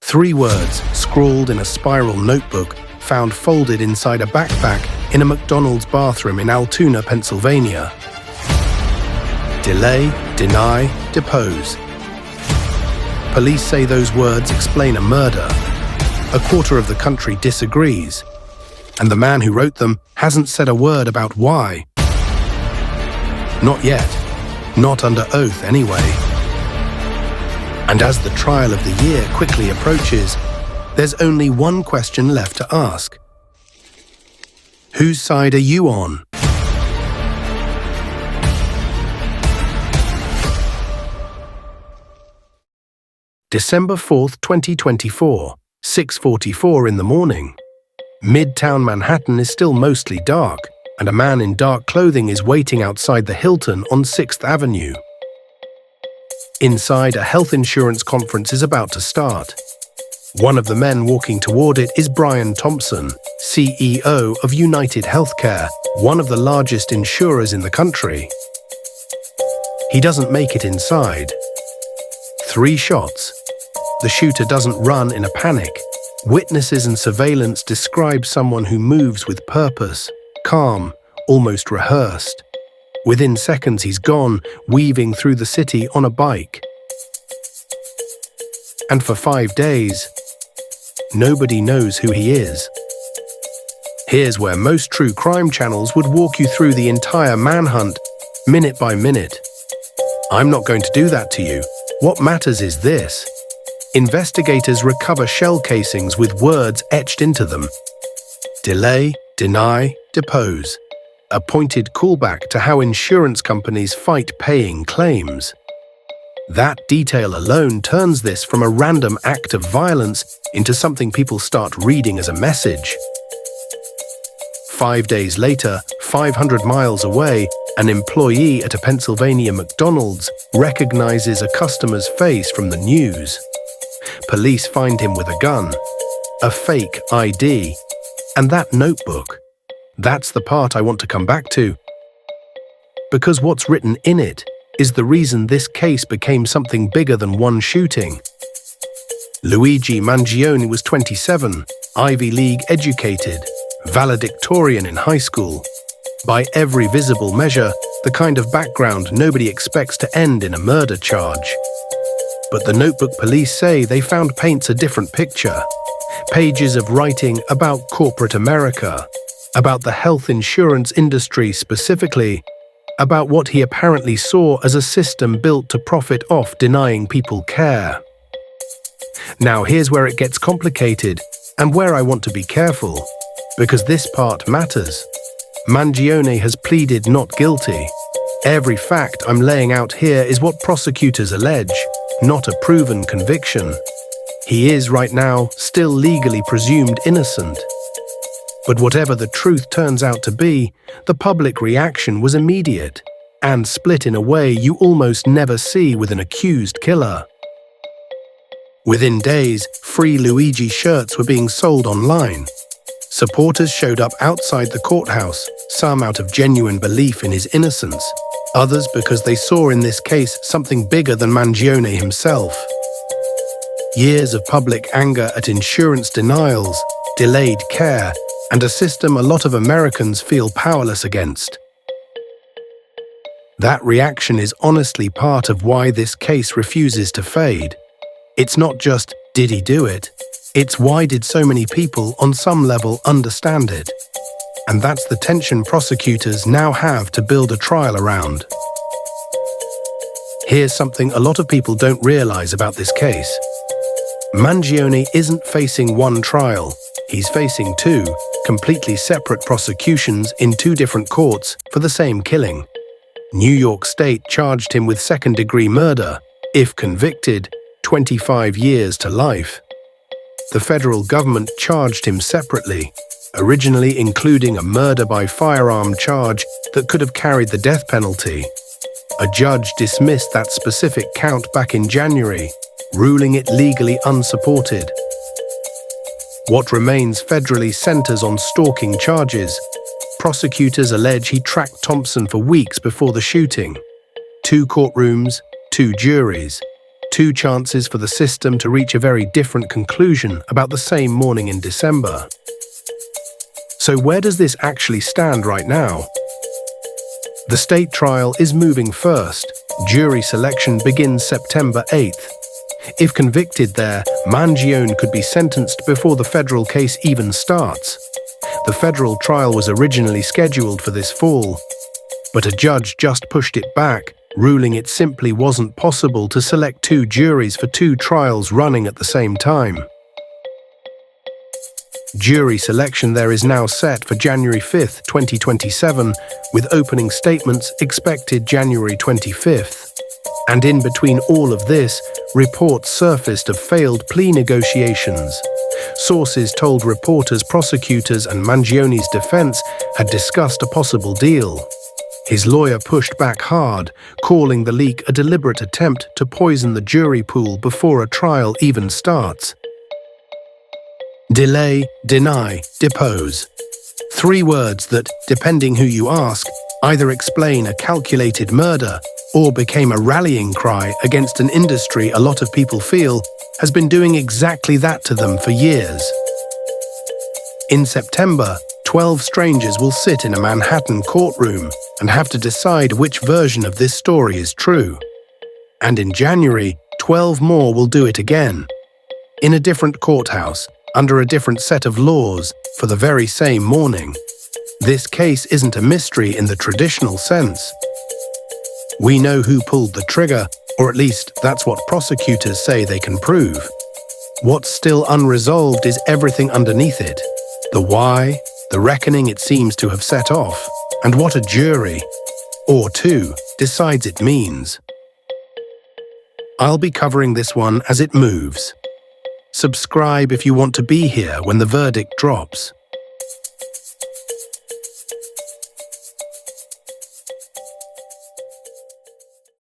3 words scrawled in a spiral notebook found folded inside a backpack in a McDonald's bathroom in Altoona, Pennsylvania. Delay, deny, depose. Police say those words explain a murder. A quarter of the country disagrees, and the man who wrote them hasn't said a word about why. Not yet. Not under oath, anyway. And as the trial of the year quickly approaches, there's only one question left to ask. Whose side are you on? December 4th, 2024, 6:44 in the morning. Midtown Manhattan is still mostly dark, and a man in dark clothing is waiting outside the Hilton on 6th Avenue. Inside, a health insurance conference is about to start. One of the men walking toward it is Brian Thompson, CEO of UnitedHealthcare, one of the largest insurers in the country. He doesn't make it inside. 3 shots. The shooter doesn't run in a panic. Witnesses and surveillance describe someone who moves with purpose, calm, almost rehearsed. Within seconds he's gone, weaving through the city on a bike. And for 5 days, nobody knows who he is. Here's where most true crime channels would walk you through the entire manhunt, minute by minute. I'm not going to do that to you. What matters is this. Investigators recover shell casings with words etched into them. Delay, deny, depose. A pointed callback to how insurance companies fight paying claims. That detail alone turns this from a random act of violence into something people start reading as a message. 5 days later, 500 miles away, an employee at a Pennsylvania McDonald's recognizes a customer's face from the news. Police find him with a gun, a fake ID, and that notebook. That's the part I want to come back to. Because what's written in it is the reason this case became something bigger than one shooting. Luigi Mangione was 27, Ivy League educated, valedictorian in high school. By every visible measure, the kind of background nobody expects to end in a murder charge. But the notebook police say they found paints a different picture. Pages of writing about corporate America, about the health insurance industry specifically, about what he apparently saw as a system built to profit off denying people care. Now here's where it gets complicated, and where I want to be careful, because this part matters. Mangione has pleaded not guilty. Every fact I'm laying out here is what prosecutors allege, not a proven conviction. He is, right now, still legally presumed innocent. But whatever the truth turns out to be, the public reaction was immediate, and split in a way you almost never see with an accused killer. Within days, free Luigi shirts were being sold online. Supporters showed up outside the courthouse, some out of genuine belief in his innocence, others because they saw in this case something bigger than Mangione himself. Years of public anger at insurance denials, delayed care, and a system a lot of Americans feel powerless against. That reaction is honestly part of why this case refuses to fade. It's not just, did he do it? It's why did so many people on some level understand it? And that's the tension prosecutors now have to build a trial around. Here's something a lot of people don't realize about this case. Mangione isn't facing one trial. He's facing 2 completely separate prosecutions in 2 different courts for the same killing. New York State charged him with second-degree murder. If convicted, 25 years to life. The federal government charged him separately, originally including a murder by firearm charge that could have carried the death penalty. A judge dismissed that specific count back in January, ruling it legally unsupported. What remains federally centers on stalking charges. Prosecutors allege he tracked Thompson for weeks before the shooting. 2 courtrooms, 2 juries. 2 chances for the system to reach a very different conclusion about the same morning in December. So where does this actually stand right now? The state trial is moving first. Jury selection begins September 8th. If convicted there, Mangione could be sentenced before the federal case even starts. The federal trial was originally scheduled for this fall, but a judge just pushed it back, ruling it simply wasn't possible to select 2 juries for 2 trials running at the same time. Jury selection there is now set for January 5, 2027, with opening statements expected January 25th. And in between all of this, reports surfaced of failed plea negotiations. Sources told reporters prosecutors and Mangione's defense had discussed a possible deal. His lawyer pushed back hard, calling the leak a deliberate attempt to poison the jury pool before a trial even starts. Delay, deny, depose. 3 words that, depending who you ask, either explain a calculated murder or became a rallying cry against an industry a lot of people feel has been doing exactly that to them for years. In September, 12 strangers will sit in a Manhattan courtroom and have to decide which version of this story is true. And in January, 12 more will do it again. In a different courthouse, under a different set of laws, for the very same morning. This case isn't a mystery in the traditional sense. We know who pulled the trigger, or at least that's what prosecutors say they can prove. What's still unresolved is everything underneath it. The why, the reckoning it seems to have set off, and what a jury, or 2, decides it means. I'll be covering this one as it moves. Subscribe if you want to be here when the verdict drops.